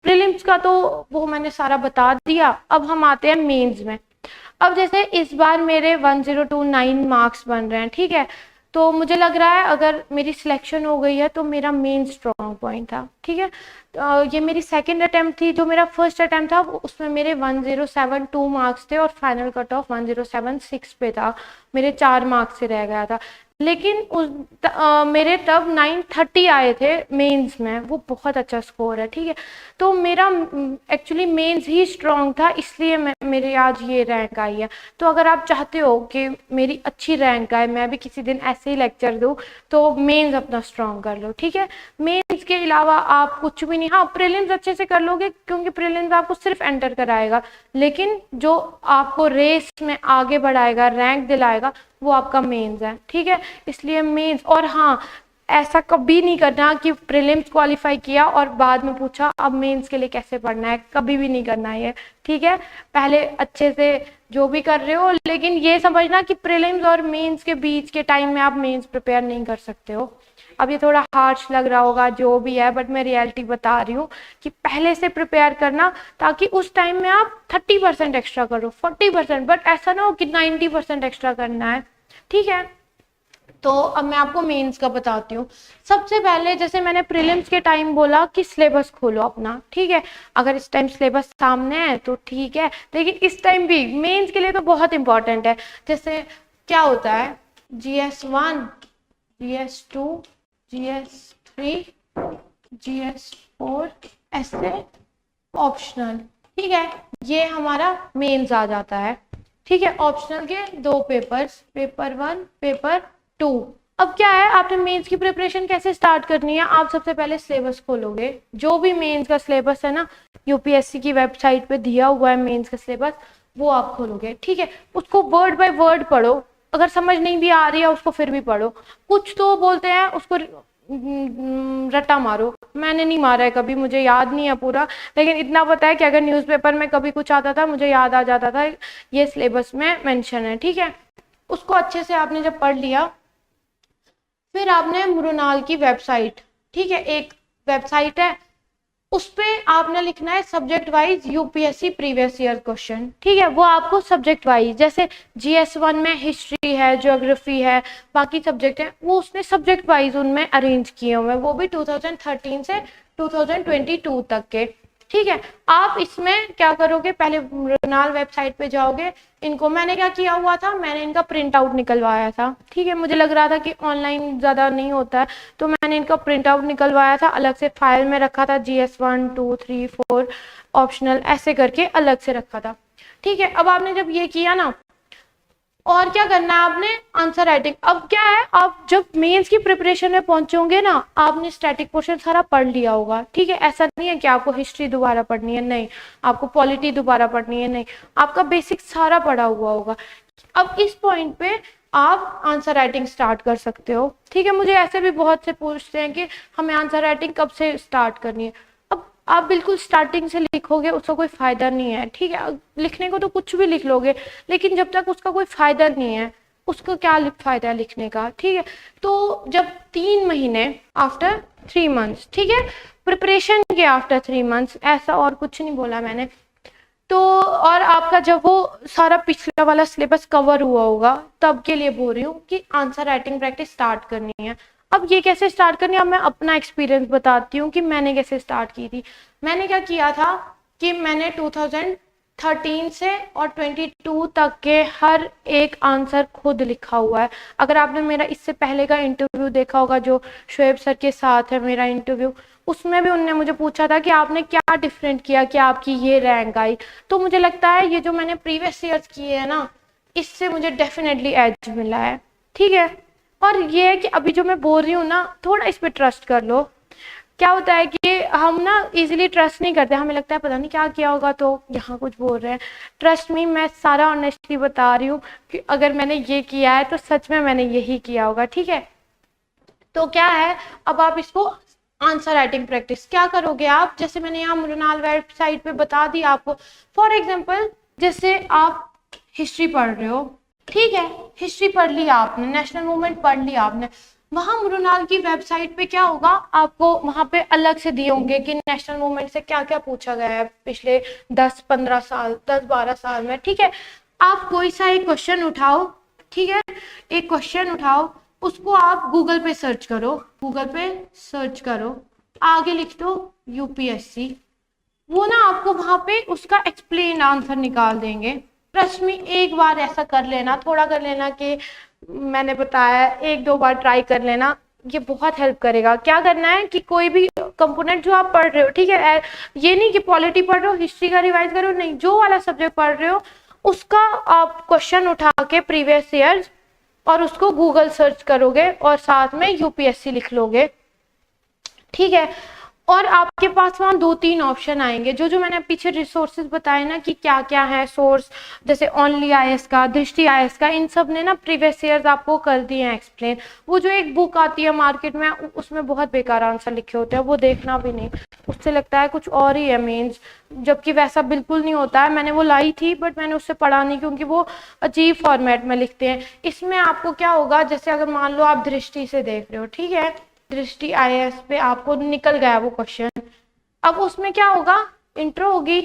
Prelims का तो वो मैंने सारा बता दिया। अब हम आते हैं मेंस में। अब जैसे इस बार मेरे 1029 मार्क्स बन रहे हैं, ठीक है, तो मुझे लग रहा है अगर मेरी सिलेक्शन हो गई है तो मेरा मेन स्ट्रॉन्ग पॉइंट था, ठीक है। ये मेरी सेकंड अटेम्प्ट थी। जो मेरा फर्स्ट अटेम्प्ट था उसमें मेरे 1072 मार्क्स थे और फाइनल कट ऑफ 1076 पे था, मेरे 4 मार्क्स से रह गया था। लेकिन मेरे तब 930 आए थे मेंस में, वो बहुत अच्छा स्कोर है, ठीक है। तो मेरा एक्चुअली मेंस ही स्ट्रॉन्ग था, इसलिए मेरे आज ये रैंक आई है। तो अगर आप चाहते हो कि मेरी अच्छी रैंक आए, मैं भी किसी दिन ऐसे ही लेक्चर दूँ, तो मेंस अपना स्ट्रॉन्ग कर लो, ठीक है। मेंस के अलावा आप कुछ भी नहीं, हाँ प्रीलिम्स अच्छे से कर लोगे क्योंकि प्रीलिम्स आपको सिर्फ एंटर कराएगा, लेकिन जो आपको रेस में आगे बढ़ाएगा, रैंक दिलाएगा, वो आपका मेंस है, ठीक है। इसलिए मेंस, और हाँ ऐसा कभी नहीं करना कि प्रीलिम्स क्वालिफाई किया और बाद में पूछा अब मेंस के लिए कैसे पढ़ना है, कभी भी नहीं करना है ये, ठीक है। पहले अच्छे से जो भी कर रहे हो, लेकिन ये समझना कि प्रीलिम्स और मेंस के बीच के टाइम में आप मेंस प्रिपेयर नहीं कर सकते हो। अब ये थोड़ा हार्श लग रहा होगा जो भी है, बट मैं रियलिटी बता रही हूँ कि पहले से प्रिपेयर करना, ताकि उस टाइम में आप 30% एक्स्ट्रा करो, 40%, बट ऐसा ना हो कि 90% एक्स्ट्रा करना है, ठीक है। तो अब मैं आपको मेंस का बताती हूँ। सबसे पहले जैसे मैंने प्रीलिम्स के टाइम बोला कि सिलेबस खोलो अपना, ठीक है। अगर इस टाइम सिलेबस सामने है तो ठीक है, लेकिन इस टाइम भी मेंस के लिए तो बहुत इंपॉर्टेंट है। जैसे क्या होता है, GS1, GS2, GS3, GS4, ऐसे ऑप्शनल, ठीक है। ये हमारा मेंस आ जाता है, ठीक है। ऑप्शनल के 2 पेपर्स, पेपर 1, पेपर 2। अब क्या है, आपने मेंस की प्रिपरेशन कैसे स्टार्ट करनी है। आप सबसे पहले सिलेबस खोलोगे, जो भी मेंस का सिलेबस है ना, यूपीएससी की वेबसाइट पे दिया हुआ है मेंस का सिलेबस, वो आप खोलोगे, ठीक है। उसको वर्ड बाय वर्ड पढ़ो, अगर समझ नहीं भी आ रही है उसको फिर भी पढ़ो। कुछ तो बोलते हैं उसको रट्टा मारो, मैंने नहीं मारा है कभी, मुझे याद नहीं है पूरा, लेकिन इतना पता है कि अगर न्यूज़पेपर में कभी कुछ आता था मुझे याद आ जाता था ये सिलेबस में मेंशन है, ठीक है। उसको अच्छे से आपने जब पढ़ लिया, फिर आपने मृणाल की वेबसाइट, ठीक है, एक वेबसाइट है, उस पे आपने लिखना है subject wise UPSC previous year question, ठीक है। वो आपको सब्जेक्ट वाइज, जैसे GS1 में हिस्ट्री है, ज्योग्राफी है, बाकी सब्जेक्ट है, वो उसने सब्जेक्ट वाइज उनमें अरेंज किए हुए हैं, वो भी 2013 से 2022 तक के, ठीक है। आप इसमें क्या करोगे, पहले मृणाल वेबसाइट पे जाओगे। इनको मैंने क्या किया हुआ था, मैंने इनका प्रिंट आउट निकलवाया था, ठीक है। मुझे लग रहा था कि ऑनलाइन ज़्यादा नहीं होता है, तो मैंने इनका प्रिंट आउट निकलवाया था, अलग से फाइल में रखा था, GS1, 2, 3, 4 ऑप्शनल ऐसे करके अलग से रखा था, ठीक है। अब आपने जब ये किया ना, और क्या करना है आपने, आंसर राइटिंग। अब क्या है, आप जब मेंस की प्रिपरेशन में पहुंचोगे ना, आपने स्टैटिक पोर्शन सारा पढ़ लिया होगा, ठीक है। ऐसा नहीं है कि आपको हिस्ट्री दोबारा पढ़नी है, नहीं। आपको पॉलिटी दोबारा पढ़नी है, नहीं। आपका बेसिक सारा पढ़ा हुआ होगा। अब इस पॉइंट पे आप आंसर राइटिंग स्टार्ट कर सकते हो, ठीक है। मुझे ऐसे भी बहुत से पूछते हैं कि हमें आंसर राइटिंग कब से स्टार्ट करनी है। आप बिल्कुल स्टार्टिंग से लिखोगे उसका कोई फायदा नहीं है, ठीक है। लिखने को तो कुछ भी लिख लोगे, लेकिन जब तक उसका कोई फायदा नहीं है, उसको क्या फायदा है लिखने का, ठीक है। तो जब 3 महीने आफ्टर 3 मंथ्स, ठीक है, प्रिपरेशन के आफ्टर 3 मंथ्स, ऐसा और कुछ नहीं बोला मैंने। तो और आपका जब वो सारा पिछला वाला सिलेबस कवर हुआ होगा, तब के लिए बोल रही हूँ कि आंसर राइटिंग प्रैक्टिस स्टार्ट करनी है। अब ये कैसे स्टार्ट करनी है, अब मैं अपना एक्सपीरियंस बताती हूँ कि मैंने कैसे स्टार्ट की थी। मैंने क्या किया था कि मैंने 2013 से और 22 तक के हर एक आंसर खुद लिखा हुआ है। अगर आपने मेरा इससे पहले का इंटरव्यू देखा होगा, जो शोएब सर के साथ है मेरा इंटरव्यू, उसमें भी उन्होंने मुझे पूछा था कि आपने क्या डिफरेंट किया कि आपकी ये रैंक आई। तो मुझे लगता है ये जो मैंने प्रीवियस ईयर्स किए हैं ना, इससे मुझे डेफिनेटली एज मिला है, ठीक है। और ये है कि अभी जो मैं बोल रही हूँ ना, थोड़ा इस पे ट्रस्ट कर लो। क्या होता है कि हम ना इजीली ट्रस्ट नहीं करते, हमें लगता है पता नहीं क्या किया होगा, तो यहाँ कुछ बोल रहे हैं। ट्रस्ट मी, मैं सारा ऑनेस्टली बता रही हूँ कि अगर मैंने ये किया है तो सच में मैंने यही किया होगा, ठीक है। तो क्या है, अब आप इसको आंसर राइटिंग प्रैक्टिस क्या करोगे आप, जैसे मैंने यहाँ मृणाल वेबसाइट पे बता दी आपको। फॉर एग्जाम्पल, जैसे आप हिस्ट्री पढ़ रहे हो, ठीक है, हिस्ट्री पढ़ लिया आपने, नेशनल मूवमेंट पढ़ लिया आपने। वहां मृणाल की वेबसाइट पे क्या होगा, आपको वहां पे अलग से दिए होंगे कि नेशनल मूवमेंट से क्या क्या पूछा गया है पिछले 10-15 साल, 10-12 साल में। ठीक है, आप कोई सा एक क्वेश्चन उठाओ, ठीक है, एक क्वेश्चन उठाओ, उसको आप गूगल पे सर्च करो, गूगल पे सर्च करो, आगे लिख दो यूपीएससी, वो ना आपको वहां पे उसका एक्सप्लेन आंसर निकाल देंगे। ट्रस्ट मी, एक बार ऐसा कर लेना, थोड़ा कर लेना कि मैंने बताया, एक दो बार ट्राई कर लेना, ये बहुत हेल्प करेगा। क्या करना है कि कोई भी कंपोनेंट जो आप पढ़ रहे हो, ठीक है, ये नहीं कि पॉलिटी पढ़ रहे हो, हिस्ट्री का रिवाइज करो, नहीं, जो वाला सब्जेक्ट पढ़ रहे हो उसका आप क्वेश्चन उठा के प्रीवियस ईयर्स और उसको गूगल सर्च करोगे और साथ में यूपीएससी लिख लोगे, ठीक है। और आपके पास वहाँ 2-3 ऑप्शन आएंगे, जो जो मैंने पीछे रिसोर्सेज बताए ना कि क्या क्या है सोर्स, जैसे ओनली आईएएस का, दृष्टि आईएएस का, इन सब ने ना प्रीवियस ईयर्स आपको कर दिए हैं एक्सप्लेन। वो जो एक बुक आती है मार्केट में, उसमें बहुत बेकार आंसर लिखे होते हैं, वो देखना भी नहीं, उससे लगता है कुछ और ही है मेंस, जबकि वैसा बिल्कुल नहीं होता है। मैंने वो लाई थी बट मैंने उससे पढ़ा नहीं, क्योंकि वो अजीब फॉर्मेट में लिखते हैं। इसमें आपको क्या होगा, जैसे अगर मान लो आप दृष्टि से देख रहे हो, ठीक है, दृष्टि आईएएस पे आपको निकल गया वो क्वेश्चन, अब उसमें क्या होगा, इंट्रो होगी,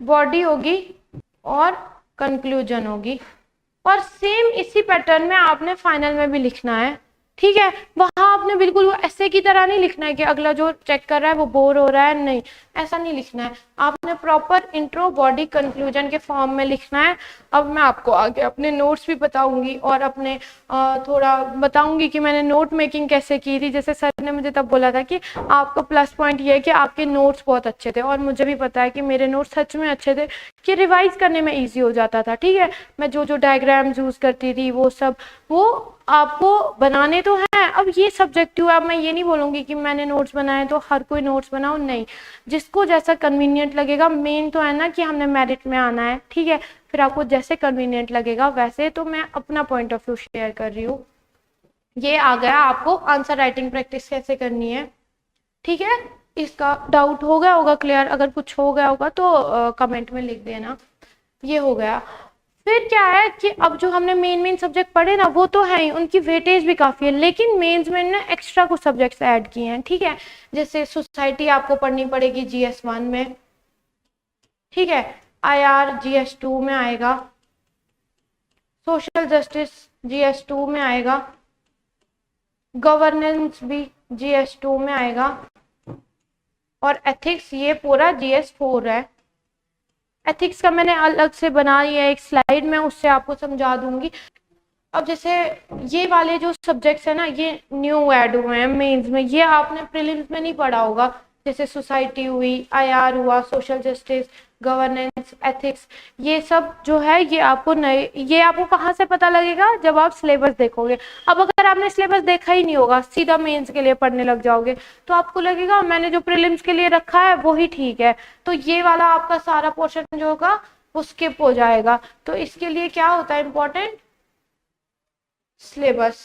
बॉडी होगी और कंक्लूजन होगी, और सेम इसी पैटर्न में आपने फाइनल में भी लिखना है, ठीक है। वहां आपने बिल्कुल वो ऐसे की तरह नहीं लिखना है कि अगला जो चेक कर रहा है वो बोर हो रहा है, नहीं, ऐसा नहीं लिखना है, आपने प्रॉपर इंट्रो, बॉडी, कंक्लूजन के फॉर्म में लिखना है। अब मैं आपको आगे अपने नोट्स भी बताऊंगी और अपने थोड़ा बताऊंगी कि मैंने नोट मेकिंग कैसे की थी। जैसे सर ने मुझे तब बोला था कि आपको प्लस पॉइंट ये है कि आपके नोट्स बहुत अच्छे थे, और मुझे भी पता है कि मेरे नोट्स सच में अच्छे थे, कि रिवाइज करने में ईजी हो जाता था, ठीक है। मैं जो जो डायग्राम्स यूज करती थी वो सब वो आपको बनाने तो हैं। अब ये सब्जेक्टिव है, अब मैं ये नहीं बोलूंगी कि मैंने नोट्स बनाए तो हर कोई नोट्स बनाओ, नहीं, जिसको जैसा कन्वीनियंट लगेगा। मेन तो है ना कि हमने मेरिट में आना है, ठीक है, फिर आपको जैसे कन्वीनियंट लगेगा वैसे। तो मैं अपना पॉइंट ऑफ व्यू शेयर कर रही हूँ। ये आ गया आपको आंसर राइटिंग प्रैक्टिस कैसे करनी है, ठीक है। इसका डाउट हो गया होगा क्लियर, अगर कुछ हो गया होगा तो कमेंट में लिख देना। ये हो गया। फिर क्या है कि अब जो हमने मेन सब्जेक्ट पढ़े ना वो तो है ही, उनकी वेटेज भी काफी है, लेकिन मेंस में ना एक्स्ट्रा कुछ सब्जेक्ट्स ऐड किए हैं, ठीक है। जैसे सोसाइटी आपको पढ़नी पड़ेगी GS1 में, ठीक है, IR GS2 में आएगा, सोशल जस्टिस GS2 में आएगा, गवर्नेंस भी GS2 में आएगा, और एथिक्स ये पूरा GS4 है। एथिक्स का मैंने अलग से बनाई है एक स्लाइड, में उससे आपको समझा दूंगी। अब जैसे ये वाले जो सब्जेक्ट्स है ना, ये न्यू ऐड हुए हैं मेंस में, ये आपने प्रीलिम्स में नहीं पढ़ा होगा। जैसे सोसाइटी हुई, IR हुआ, सोशल जस्टिस, गवर्नेंस, एथिक्स, ये सब जो है ये आपको नए, ये आपको कहाँ से पता लगेगा, जब आप सिलेबस देखोगे। अब अगर आपने सिलेबस देखा ही नहीं होगा, सीधा मेंस के लिए पढ़ने लग जाओगे, तो आपको लगेगा मैंने जो प्रीलिम्स के लिए रखा है वो ही ठीक है, तो ये वाला आपका सारा पोर्शन जो होगा वो स्किप हो जाएगा। तो इसके लिए क्या होता है इम्पोर्टेंट, सिलेबस।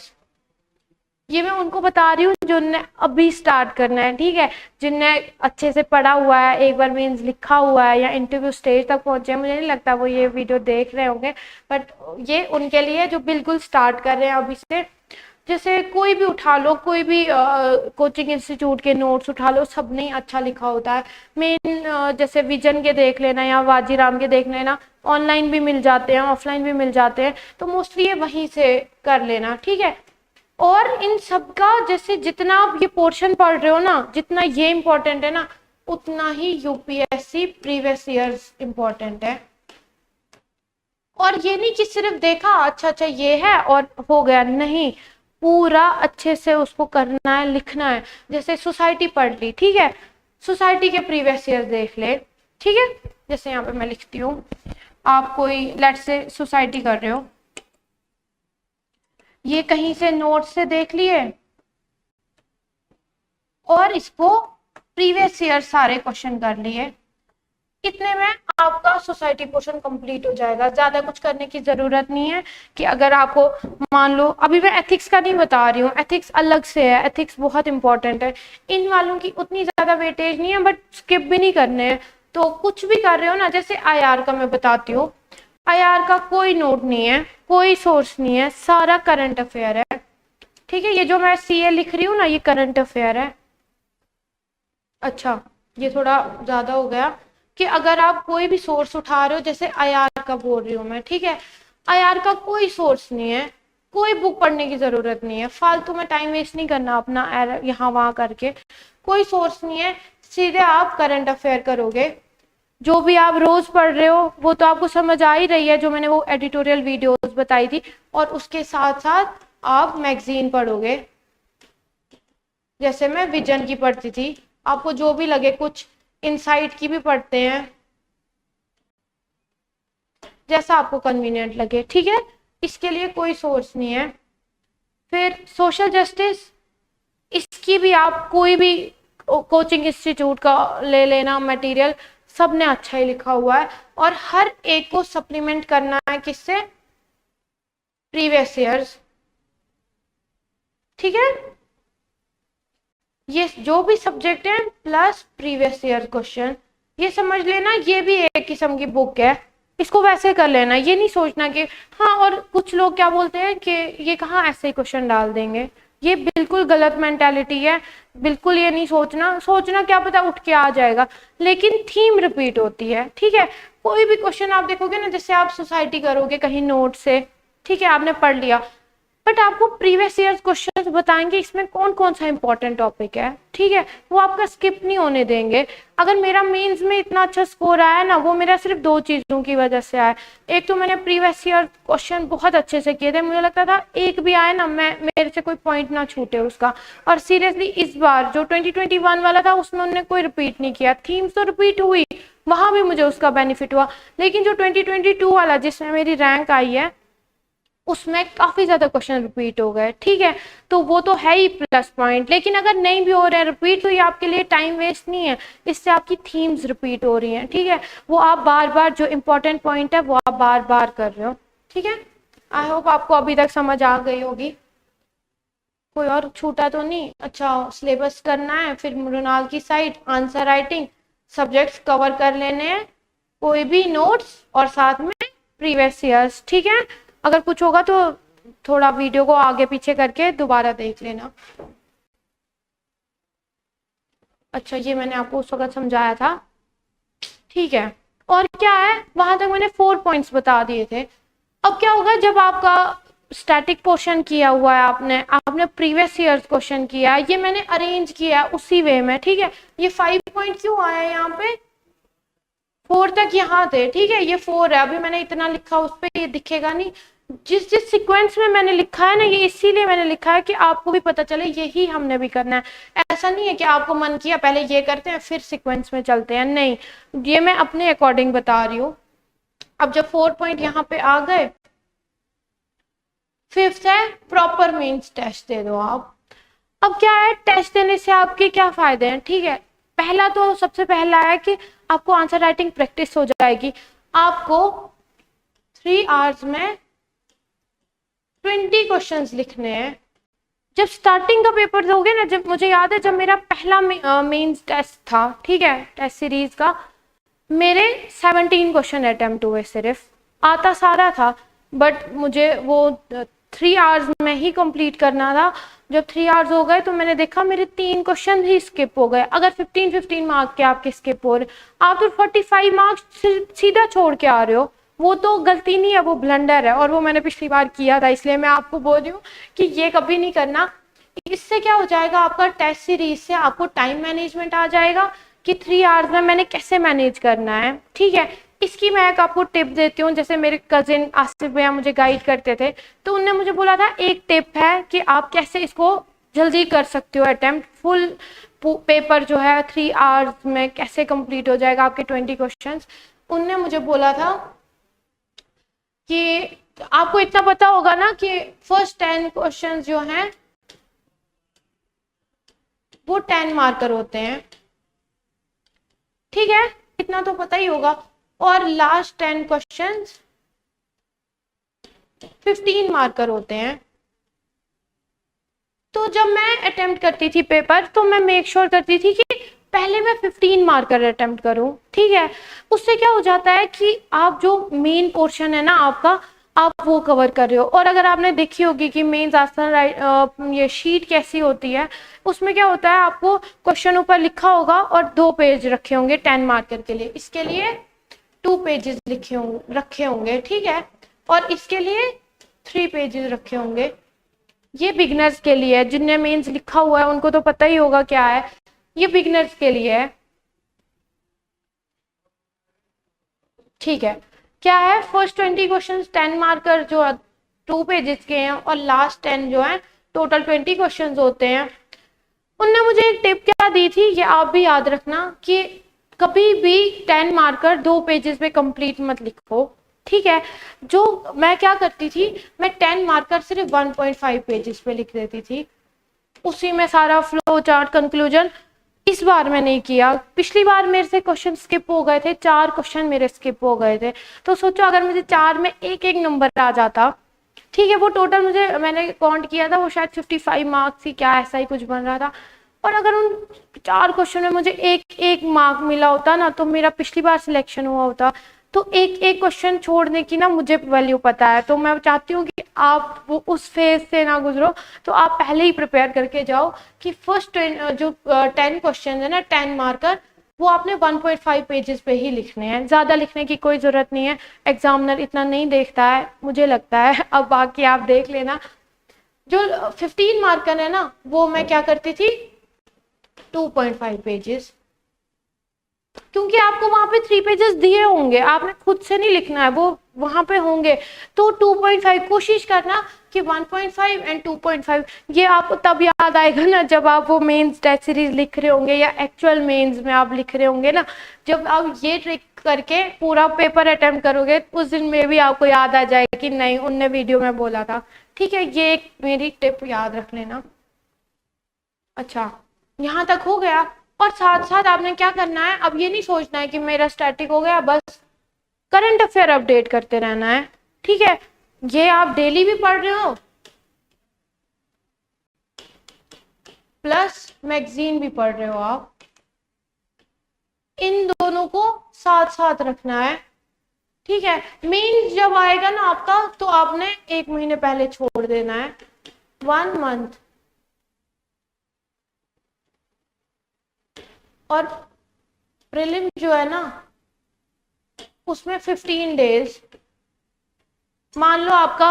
ये मैं उनको बता रही हूँ जिनने अभी स्टार्ट करना है, ठीक है, जिनने अच्छे से पढ़ा हुआ है, एक बार मीन्स लिखा हुआ है, या इंटरव्यू स्टेज तक पहुंचे हैं। मुझे नहीं लगता वो ये वीडियो देख रहे होंगे, बट ये उनके लिए जो बिल्कुल स्टार्ट कर रहे हैं अभी से। जैसे कोई भी उठा लो, कोई भी कोचिंग इंस्टीट्यूट के नोट्स उठा लो, सब नहीं अच्छा लिखा होता है। मेन जैसे विजन के देख लेना या वाजीराम के देख लेना, ऑनलाइन भी मिल जाते हैं, ऑफलाइन भी मिल जाते हैं, तो मोस्टली ये वहीं से कर लेना, ठीक है। और इन सब का जैसे जितना आप ये पोर्शन पढ़ रहे हो ना, जितना ये इम्पोर्टेंट है ना, उतना ही यूपीएससी प्रीवियस ईयर्स इम्पोर्टेंट है। और ये नहीं कि सिर्फ देखा अच्छा ये है और हो गया, नहीं, पूरा अच्छे से उसको करना है, लिखना है। जैसे सोसाइटी पढ़ ली, ठीक है, सोसाइटी के प्रीवियस ईयर देख ले, ठीक है। जैसे यहाँ पे मैं लिखती हूँ, आप कोई लेट्स से सोसाइटी कर रहे हो, ये कहीं से नोट से देख लिए और इसको प्रीवियस ईयर सारे क्वेश्चन कर लिए, इतने में आपका सोसाइटी पोर्शन कंप्लीट हो जाएगा। ज्यादा कुछ करने की जरूरत नहीं है। कि अगर आपको मान लो, अभी मैं एथिक्स का नहीं बता रही हूँ, एथिक्स अलग से है, एथिक्स बहुत इंपॉर्टेंट है, इन वालों की उतनी ज्यादा वेटेज नहीं है, बट स्किप भी नहीं करने हैं। तो कुछ भी कर रहे हो ना, जैसे IR का मैं बताती हूँ, IR का कोई नोट नहीं है, कोई सोर्स नहीं है, सारा करंट अफेयर है, ठीक है, ये जो मैं CA लिख रही हूँ ना, ये करंट अफेयर है। अच्छा, ये थोड़ा ज्यादा हो गया कि अगर आप कोई भी सोर्स उठा रहे हो, जैसे IR का बोल रही हूँ मैं, ठीक है, IR का कोई सोर्स नहीं है, कोई बुक पढ़ने की जरूरत नहीं है, फालतू में टाइम वेस्ट नहीं करना अपना यहाँ वहां करके, कोई सोर्स नहीं है, सीधे आप करंट अफेयर करोगे। जो भी आप रोज पढ़ रहे हो वो तो आपको समझ आ ही रही है, जो मैंने वो एडिटोरियल वीडियोस बताई थी, और उसके साथ साथ आप मैगजीन पढ़ोगे। जैसे मैं विजन की पढ़ती थी, आपको जो भी लगे, कुछ इनसाइट की भी पढ़ते हैं, जैसा आपको कन्वीनियंट लगे, ठीक है। इसके लिए कोई सोर्स नहीं है। फिर सोशल जस्टिस, इसकी भी आप कोई भी कोचिंग इंस्टीट्यूट का ले लेना मटेरियल, सब ने अच्छा ही लिखा हुआ है, और हर एक को सप्लीमेंट करना है किससे, प्रीवियस ईयर्स, ठीक है। ये जो भी सब्जेक्ट है प्लस प्रीवियस ईयर क्वेश्चन, ये समझ लेना, ये भी एक किस्म की बुक है, इसको वैसे कर लेना। ये नहीं सोचना कि हाँ, और कुछ लोग क्या बोलते हैं कि ये कहाँ ऐसे क्वेश्चन डाल देंगे, ये बिल्कुल गलत मेंटालिटी है। बिल्कुल ये नहीं सोचना क्या पता उठ के आ जाएगा, लेकिन थीम रिपीट होती है, ठीक है। कोई भी क्वेश्चन आप देखोगे ना, जैसे आप सोसाइटी करोगे कहीं नोट से, ठीक है, आपने पढ़ लिया, बट आपको प्रीवियस ईयर क्वेश्चंस बताएंगे इसमें कौन कौन सा इंपॉर्टेंट टॉपिक है, ठीक है, वो आपका स्किप नहीं होने देंगे। अगर मेरा मेंस में इतना अच्छा स्कोर आया ना, वो मेरा सिर्फ 2 चीजों की वजह से आया। एक तो मैंने प्रीवियस ईयर क्वेश्चन बहुत अच्छे से किए थे, मुझे लगता था एक भी आए ना, मेरे से कोई पॉइंट ना छूटे उसका। और सीरियसली इस बार जो 2021 वाला था, उसमें उन्होंने कोई रिपीट नहीं किया, थीम्स तो रिपीट हुई, वहां भी मुझे उसका बेनिफिट हुआ। लेकिन जो 2022 वाला जिसमें मेरी रैंक आई है, उसमें काफी ज्यादा क्वेश्चन रिपीट हो गए, ठीक है, तो वो तो है ही प्लस पॉइंट। लेकिन अगर नहीं भी हो रहे हैं रिपीट, तो ये आपके लिए टाइम वेस्ट नहीं है, इससे आपकी थीम्स रिपीट हो रही हैं, ठीक है, वो आप बार बार जो इंपॉर्टेंट पॉइंट है वो आप बार बार कर रहे हो, ठीक है। आई होप आपको अभी तक समझ आ गई होगी, कोई और छूटा तो नहीं। अच्छा, सिलेबस करना है, फिर मृणाल की side answer writing, subjects cover कर लेने हैं, कोई भी नोट्स, और साथ में प्रीवियस ईयर्स, ठीक है। अगर कुछ होगा तो थोड़ा वीडियो को आगे पीछे करके दोबारा देख लेना। अच्छा, ये मैंने आपको उस वक्त समझाया था, ठीक है। और क्या है, वहां तक मैंने 4 पॉइंट्स बता दिए थे। अब क्या होगा, जब आपका स्टैटिक पोर्शन किया हुआ है, आपने प्रीवियस ईयर्स क्वेश्चन किया है, ये मैंने अरेंज किया है उसी वे में, ठीक है। ये 5 पॉइंट क्यों आया यहाँ पे, 4 तक यहाँ थे, ठीक है, ये 4 है, अभी मैंने इतना लिखा, उस पर ये दिखेगा नहीं। जिस जिस सीक्वेंस में मैंने लिखा है ना, ये इसीलिए मैंने लिखा है कि आपको भी पता चले यही हमने भी करना है। ऐसा नहीं है कि आपको मन किया पहले ये करते हैं फिर सीक्वेंस में चलते हैं, नहीं, ये मैं अपने अकॉर्डिंग बता रही हूँ। अब जब 4 पॉइंट यहाँ पे आ गए, 5th है प्रॉपर मेंस टेस्ट दे दो आप। अब क्या है, टेस्ट देने से आपके क्या फायदे हैं, ठीक है। पहला तो सबसे पहला है कि आपको आंसर राइटिंग प्रैक्टिस हो जाएगी। आपको 3 आवर्स में 20 क्वेश्चंस लिखने हैं। जब स्टार्टिंग का पेपर दोगे ना, जब मुझे याद है, जब मेरा पहला मेंस टेस्ट था, ठीक है, टेस्ट सीरीज का, मेरे 17 क्वेश्चन अटेम्प्ट हुए, सिर्फ आता सारा था, बट मुझे वो 3 आवर्स में ही कंप्लीट करना था। जब 3 आवर्स हो गए तो मैंने देखा मेरे 3 क्वेश्चन ही स्किप हो गए। अगर 15 मार्क के आपके स्किप हो रहे, आप तो 45 मार्क्स सीधा छोड़ के आ रहे हो, वो तो गलती नहीं है, वो ब्लंडर है, और वो मैंने पिछली बार किया था, इसलिए मैं आपको बोल रही हूँ कि ये कभी नहीं करना। इससे क्या हो जाएगा, आपका टेस्ट सीरीज से आपको टाइम मैनेजमेंट आ जाएगा कि 3 आवर्स में मैंने कैसे मैनेज करना है, ठीक है। इसकी मैं एक आपको टिप देती हूँ, जैसे मेरे कजिन आसिफ भैया मुझे गाइड करते थे, तो उनने मुझे बोला था एक टिप है कि आप कैसे इसको जल्दी कर सकते हो अटेम्प्ट, फुल पेपर जो है 3 आवर्स में कैसे कंप्लीट हो जाएगा आपके 20 क्वेश्चंस। उनने मुझे बोला था कि आपको इतना पता होगा ना कि फर्स्ट 10 क्वेश्चंस जो हैं वो 10 मार्कर होते हैं, ठीक है, इतना तो पता ही होगा, और लास्ट 10 क्वेश्चंस 15 मार्कर होते हैं। तो जब मैं अटेम्प्ट करती थी पेपर, तो मैं मेक श्योर करती थी कि पहले मैं 15 मार्कर अटेम्प्ट करूं, ठीक है। उससे क्या हो जाता है कि आप जो मेन पोर्शन है ना आपका, आप वो कवर कर रहे हो। और अगर आपने देखी होगी कि मेंस आसान ये शीट कैसी होती है, उसमें क्या होता है, आपको क्वेश्चन ऊपर लिखा होगा और 2 पेज रखे होंगे 10 मार्कर के लिए, इसके लिए 2 पेजेस रखे होंगे, ठीक है, और इसके लिए 3 पेजेस रखे होंगे। ये बिगनर्स के लिए है, जिनने मेंस लिखा हुआ है उनको तो पता ही होगा क्या है, ये बिगनर्स के लिए है, ठीक है। क्या है, फर्स्ट 20 क्वेश्चन 10 मार्कर जो 2 पेजेस के हैं, और लास्ट 10 जो है टोटल 20 क्वेश्चन होते हैं। उनने मुझे एक टिप क्या दी थी, ये आप भी याद रखना कि कभी भी 10 मार्कर 2 पेजेस पे कंप्लीट मत लिखो, ठीक है। जो मैं क्या करती थी, मैं 10 मार्कर सिर्फ 1.5 पेजेस पे लिख देती थी, उसी में सारा फ्लो चार्ट कंक्लूजन। इस बार मैं नहीं किया, पिछली बार मेरे से क्वेश्चन स्किप हो गए थे, 4 क्वेश्चन मेरे स्किप हो गए थे। तो सोचो अगर मुझे 4 में एक एक नंबर आ जाता, ठीक है, वो टोटल मुझे, मैंने काउंट किया था, वो शायद 55 मार्क्स ही क्या ऐसा ही कुछ बन रहा था। और अगर उन 4 क्वेश्चन में मुझे एक एक मार्क मिला होता ना, तो मेरा पिछली बार सिलेक्शन हुआ होता। तो एक एक क्वेश्चन छोड़ने की ना मुझे वैल्यू पता है, तो मैं चाहती हूँ कि आप वो उस फेज से ना गुजरो, तो आप पहले ही प्रिपेयर करके जाओ कि फर्स्ट जो 10 क्वेश्चन है ना 10 मार्कर, वो आपने 1.5 पेजेस पे ही लिखने हैं, ज़्यादा लिखने की कोई ज़रूरत नहीं है। एग्जामिनर इतना नहीं देखता है मुझे लगता है, अब बाकी आप देख लेना। जो 15 मार्कर है ना, वो मैं क्या करती थी, 2.5 पेजेस, क्योंकि आपको वहां पे 3 पेजेस दिए होंगे, आपने खुद से नहीं लिखना है, वो वहां पे होंगे। तो 2.5 कोशिश करना कि 1.5 एंड 2.5, ये आपको तब याद आएगा ना जब आप वो मेंस टेस्ट सीरीज लिख रहे होंगे या एक्चुअल मेंस में आप लिख रहे होंगे ना, जब आप ये ट्रिक करके पूरा पेपर अटेम्प्ट करोगे, उस दिन में भी आपको याद आ जाएगा कि नहीं उनने वीडियो में बोला था, ठीक है। ये एक मेरी टिप याद रख लेना। अच्छा, यहाँ तक हो गया। और साथ साथ आपने क्या करना है, अब ये नहीं सोचना है कि मेरा स्टैटिक हो गया, बस करंट अफेयर अपडेट करते रहना है, ठीक है। ये आप डेली भी पढ़ रहे हो, प्लस मैगजीन भी पढ़ रहे हो आप, इन दोनों को साथ साथ रखना है, ठीक है। मेंस जब आएगा ना आपका, तो आपने 1 महीने पहले छोड़ देना है, 1 मंथ। और प्रीलिम जो है ना, उसमें 15 डेज, मान लो आपका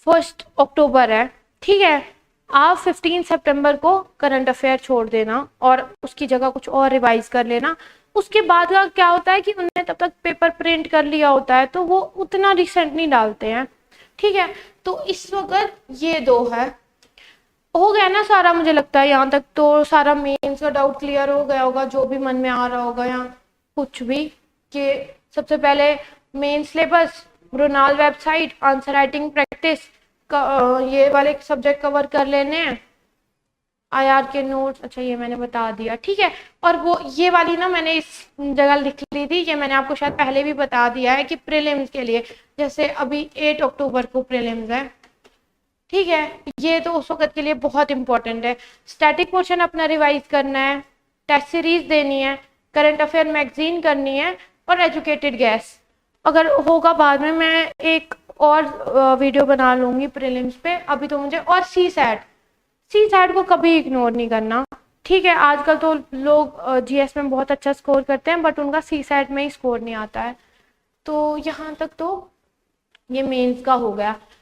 1 अक्टूबर है, ठीक है, आप 15 सितंबर को करंट अफेयर छोड़ देना और उसकी जगह कुछ और रिवाइज कर लेना। उसके बाद का क्या होता है कि उन्होंने तब तक पेपर प्रिंट कर लिया होता है, तो वो उतना रिसेंट नहीं डालते हैं, ठीक है। तो इस वक्त ये 2 है, हो गया ना सारा, मुझे लगता है यहाँ तक तो सारा मेंस का डाउट क्लियर हो गया होगा, जो भी मन में आ रहा होगा या कुछ भी। कि सबसे पहले मेन सिलेबस, रोनाल वेबसाइट, आंसर राइटिंग प्रैक्टिस ये वाले सब्जेक्ट कवर कर लेने हैं, आईआर के नोट्स, अच्छा ये मैंने बता दिया, ठीक है। और वो ये वाली ना मैंने इस जगह लिख ली थी, ये मैंने आपको शायद पहले भी बता दिया है कि प्रीलिम्स के लिए, जैसे अभी 8 अक्टूबर को प्रीलिम्स है, ठीक है, ये तो उस वक्त के लिए बहुत इंपॉर्टेंट है। स्टैटिक पोर्शन अपना रिवाइज करना है, टेस्ट सीरीज देनी है, करंट अफेयर मैगजीन करनी है, और एजुकेटेड गैस अगर होगा बाद में मैं एक और वीडियो बना लूंगी प्रीलिम्स पे। अभी तो मुझे, और सी सैट को कभी इग्नोर नहीं करना, ठीक है। आजकल तो लोग जीएस में बहुत अच्छा स्कोर करते हैं, बट उनका सी सैट में ही स्कोर नहीं आता है। तो यहाँ तक तो ये मेंस का हो गया।